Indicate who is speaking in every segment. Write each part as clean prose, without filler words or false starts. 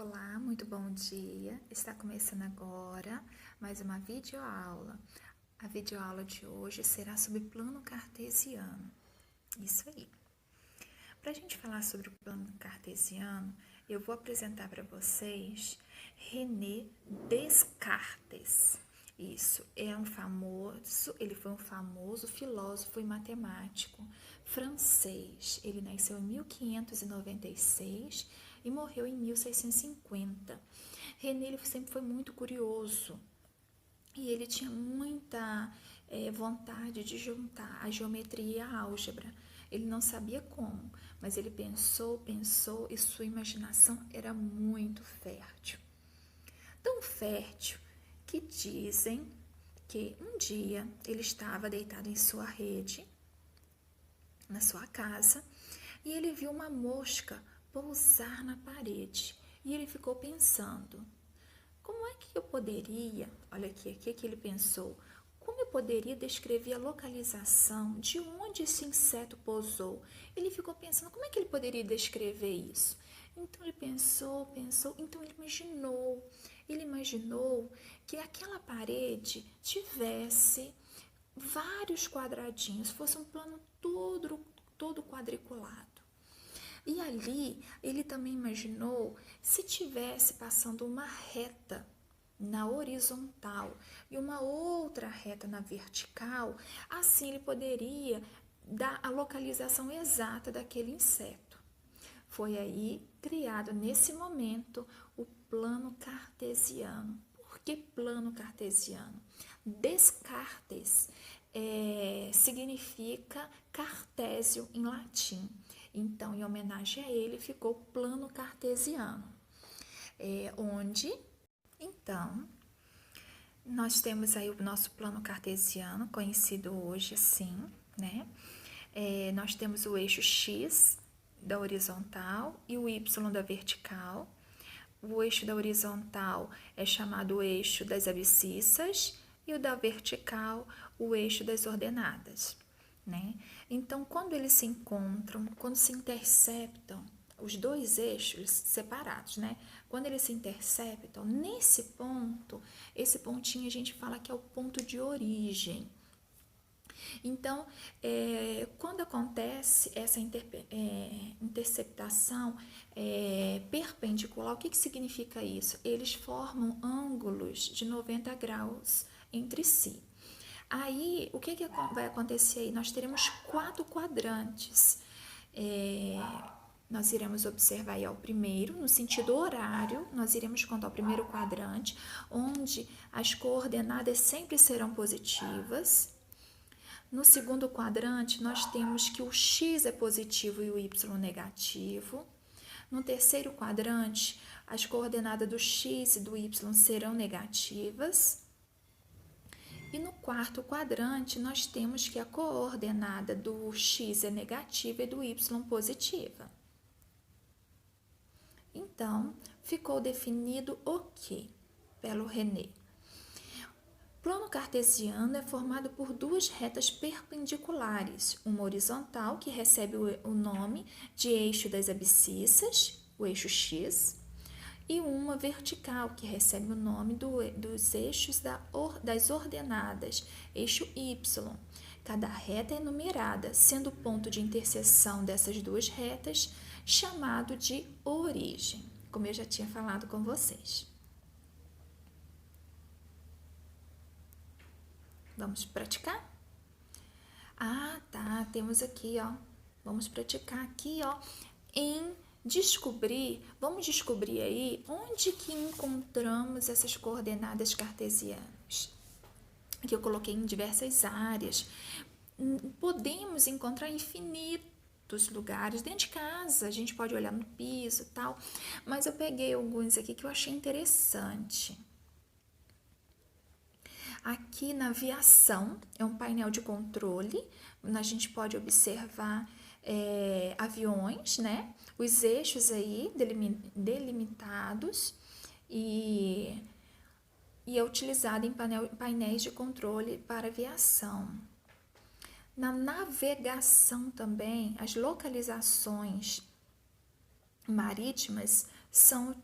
Speaker 1: Olá, muito bom dia. Está começando agora mais uma videoaula. A videoaula de hoje será sobre plano cartesiano. Isso aí. Para a gente falar sobre o plano cartesiano, eu vou apresentar para vocês René Descartes. Isso, ele foi um famoso filósofo e matemático francês. Ele nasceu em 1596 e morreu em 1650. René ele sempre foi muito curioso e ele tinha muita vontade de juntar a geometria e a álgebra. Ele não sabia como, mas ele pensou e sua imaginação era muito fértil. Tão fértil que dizem que um dia ele estava deitado em sua rede, na sua casa, e ele viu uma mosca pousar na parede. E ele ficou pensando, como é que eu poderia, olha aqui, o que ele pensou, como eu poderia descrever a localização de onde esse inseto pousou? Ele ficou pensando, como é que ele poderia descrever isso? Então ele pensou, então ele imaginou que aquela parede tivesse vários quadradinhos, fosse um plano todo quadriculado. E ali ele também imaginou se tivesse passando uma reta na horizontal e uma outra reta na vertical, assim ele poderia dar a localização exata daquele inseto. Foi aí criado nesse momento o plano cartesiano. Por que plano cartesiano? Descartes significa cartésio em latim. Então, em homenagem a ele, ficou plano cartesiano. Então, nós temos aí o nosso plano cartesiano, conhecido hoje assim, né? Nós temos o eixo X da horizontal e o Y da vertical. O eixo da horizontal é chamado o eixo das abscissas e o da vertical, o eixo das ordenadas, né? Então, quando eles se encontram, quando se interceptam, os dois eixos separados, né? Quando eles se interceptam, nesse ponto, esse pontinho a gente fala que é o ponto de origem. Então, quando acontece essa interceptação perpendicular, o que significa isso? Eles formam ângulos de 90 graus entre si. Aí, o que vai acontecer aí? Nós teremos 4 quadrantes. Nós iremos observar aí o primeiro, no sentido horário, nós iremos contar o primeiro quadrante, onde as coordenadas sempre serão positivas. No segundo quadrante, nós temos que o x é positivo e o y negativo. No terceiro quadrante, as coordenadas do x e do y serão negativas. E no quarto quadrante, nós temos que a coordenada do x é negativa e do y positiva. Então, ficou definido o que pelo René? O plano cartesiano é formado por duas retas perpendiculares, uma horizontal, que recebe o nome de eixo das abscissas, o eixo X, e uma vertical, que recebe o nome dos eixos das ordenadas, eixo Y. Cada reta é numerada, sendo o ponto de interseção dessas duas retas chamado de origem, como eu já tinha falado com vocês. Vamos praticar? Ah, tá, temos aqui, ó, vamos praticar aqui, ó, vamos descobrir aí onde que encontramos essas coordenadas cartesianas. Aqui eu coloquei em diversas áreas. Podemos encontrar infinitos lugares dentro de casa, a gente pode olhar no piso e tal, mas eu peguei alguns aqui que eu achei interessante. Aqui na aviação, é um painel de controle, a gente pode observar aviões, né? Os eixos aí delimitados e é utilizado em painéis de controle para aviação. Na navegação também, as localizações marítimas são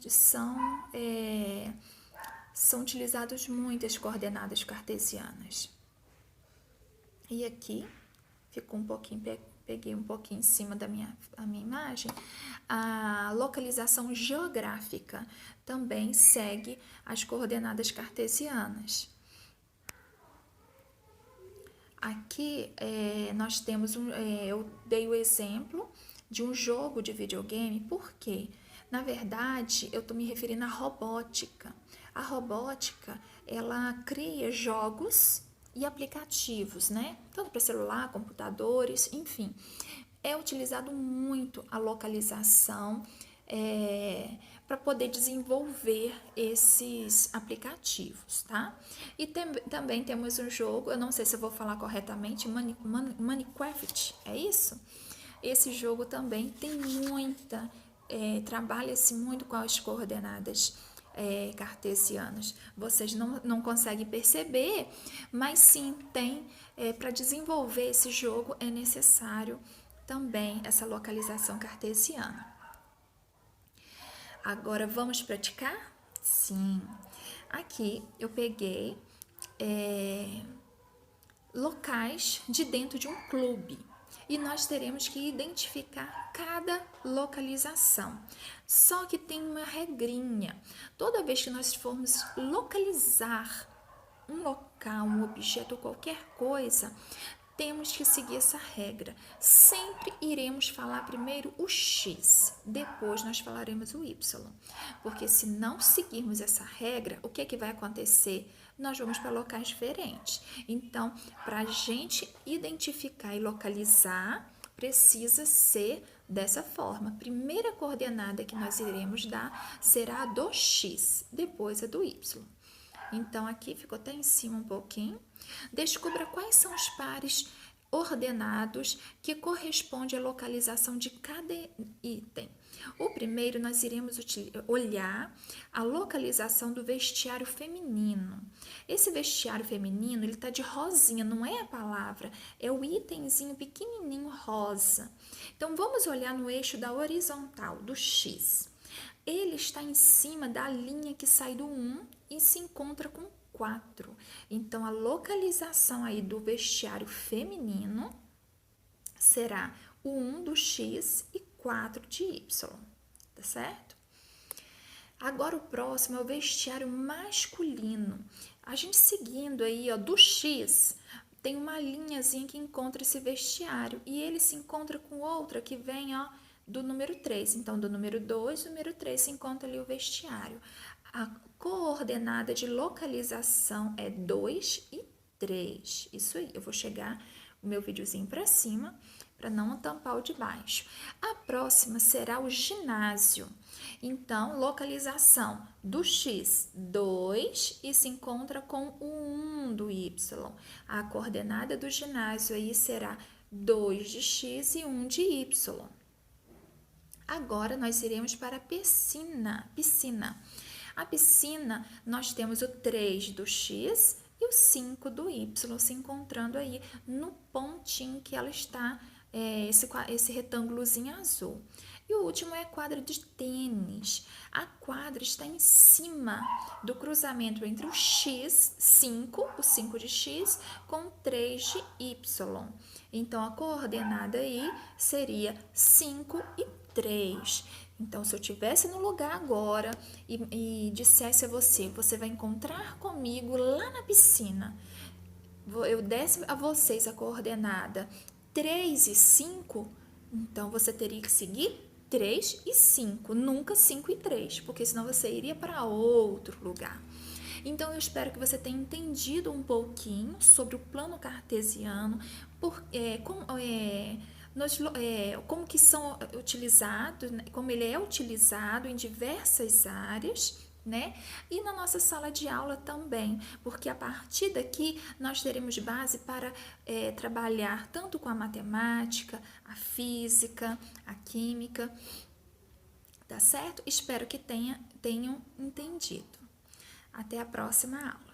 Speaker 1: utilizados muitas coordenadas cartesianas. E aqui, ficou um pouquinho, peguei um pouquinho em cima da minha imagem, a localização geográfica também segue as coordenadas cartesianas. Aqui nós temos, eu dei o exemplo de um jogo de videogame, por quê? Na verdade, eu estou me referindo à robótica. A robótica, ela cria jogos e aplicativos, né? Tanto para celular, computadores, enfim. É utilizado muito a localização para poder desenvolver esses aplicativos, tá? E também temos um jogo, eu não sei se eu vou falar corretamente, Minecraft, é isso? Esse jogo também tem trabalha-se muito com as coordenadas cartesianas. Vocês não conseguem perceber, mas sim tem, para desenvolver esse jogo é necessário também essa localização cartesiana. Agora vamos praticar? Sim. Aqui eu peguei locais de dentro de um clube. E nós teremos que identificar cada localização. Só que tem uma regrinha. Toda vez que nós formos localizar um local, um objeto ou qualquer coisa, temos que seguir essa regra. Sempre iremos falar primeiro o X, depois nós falaremos o Y. Porque se não seguirmos essa regra, o que vai acontecer? Nós vamos para locais diferentes. Então, para a gente identificar e localizar, precisa ser dessa forma. A primeira coordenada que nós iremos dar será a do X, depois a do Y. Então, aqui ficou até em cima um pouquinho. Descubra quais são os pares ordenados que correspondem à localização de cada item. O primeiro, nós iremos olhar a localização do vestiário feminino. Esse vestiário feminino, ele está de rosinha, não é a palavra, é o itemzinho pequenininho rosa. Então, vamos olhar no eixo da horizontal, do X. Ele está em cima da linha que sai do 1 e se encontra com 4. Então, a localização aí do vestiário feminino será o 1 do X e 4 de Y, tá certo? Agora, o próximo é o vestiário masculino. A gente seguindo aí, ó, do X, tem uma linhazinha que encontra esse vestiário e ele se encontra com outra que vem, ó, do número 3. Então, do número 2 e número 3 se encontra ali o vestiário. A coordenada de localização é 2 e 3. Isso aí, eu vou chegar o meu videozinho para cima para não tampar o de baixo. A próxima será o ginásio. Então, localização do X, 2 e se encontra com o 1 do Y. A coordenada do ginásio aí será 2 de X e 1 de Y. Agora, nós iremos para a piscina. A piscina, nós temos o 3 do X e o 5 do Y se encontrando aí no pontinho que ela está, esse retângulozinho azul. E o último é a quadra de tênis. A quadra está em cima do cruzamento entre o X, 5, o 5 de X, com o 3 de Y. Então, a coordenada aí seria 5 e 3. Então, se eu estivesse no lugar agora e dissesse a você vai encontrar comigo lá na piscina, eu desse a vocês a coordenada 3 e 5, então você teria que seguir 3 e 5, nunca 5 e 3, porque senão você iria para outro lugar. Então, eu espero que você tenha entendido um pouquinho sobre o plano cartesiano, como que são utilizados, como ele é utilizado em diversas áreas, né? E na nossa sala de aula também, porque a partir daqui nós teremos base para trabalhar tanto com a matemática, a física, a química, tá certo? Espero que tenham entendido. Até a próxima aula.